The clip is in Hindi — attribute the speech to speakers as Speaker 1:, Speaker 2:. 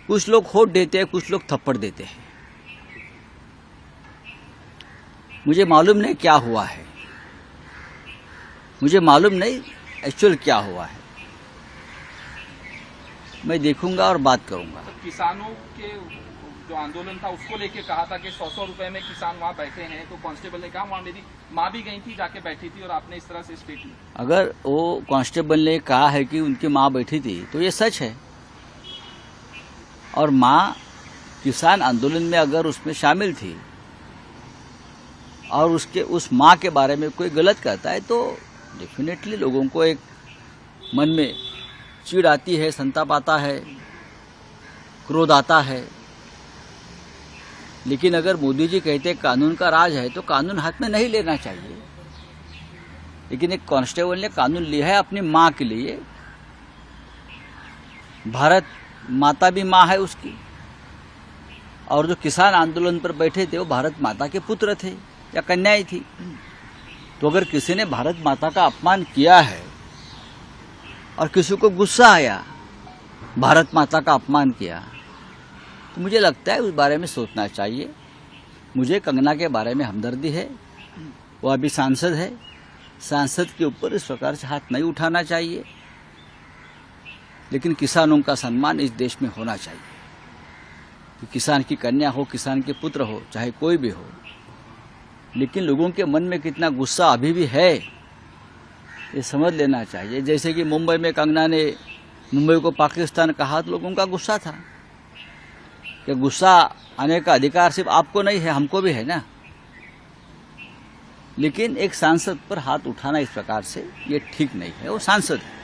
Speaker 1: कुछ लोग होठ देते हैं, कुछ लोग थप्पड़ देते हैं। मुझे मालूम नहीं क्या हुआ है, मुझे मालूम नहीं एक्चुअल क्या हुआ है। मैं देखूंगा और बात करूंगा।
Speaker 2: तो किसानों के जो आंदोलन था उसको लेके कहा था कि 100-100 रुपए में किसान वहाँ बैठे हैं, तो कांस्टेबल ने कहा वहाँ मेरी माँ भी गई थी, जाके बैठी थी, और आपने इस तरह से स्टेटमेंट।
Speaker 1: अगर वो कांस्टेबल ने कहा है कि उनकी माँ बैठी थी तो ये सच है, और माँ किसान आंदोलन में अगर उसमें शामिल थी और उस माँ के बारे में कोई गलत कहता है तो डेफिनेटली लोगों को एक मन में चिढ़ आती है, संताप आता है, क्रोध आता है। लेकिन अगर मोदी जी कहते कानून का राज है तो कानून हाथ में नहीं लेना चाहिए। लेकिन एक कांस्टेबल ने कानून लिया है अपनी माँ के लिए। भारत माता भी माँ है उसकी, और जो किसान आंदोलन पर बैठे थे वो भारत माता के पुत्र थे या कन्याएं थी। तो अगर किसी ने भारत माता का अपमान किया है और किसी को गुस्सा आया, भारत माता का अपमान किया, तो मुझे लगता है उस बारे में सोचना चाहिए। मुझे कंगना के बारे में हमदर्दी है, वो अभी सांसद है, सांसद के ऊपर इस प्रकार से हाथ नहीं उठाना चाहिए। लेकिन किसानों का सम्मान इस देश में होना चाहिए कि किसान की कन्या हो, किसान के पुत्र हो, चाहे कोई भी हो। लेकिन लोगों के मन में कितना गुस्सा अभी भी है ये समझ लेना चाहिए। जैसे कि मुंबई में कंगना ने मुंबई को पाकिस्तान कहा तो लोगों का गुस्सा था कि गुस्सा आने का अधिकार सिर्फ आपको नहीं है, हमको भी है ना। लेकिन एक सांसद पर हाथ उठाना इस प्रकार से ये ठीक नहीं है, वो सांसद है।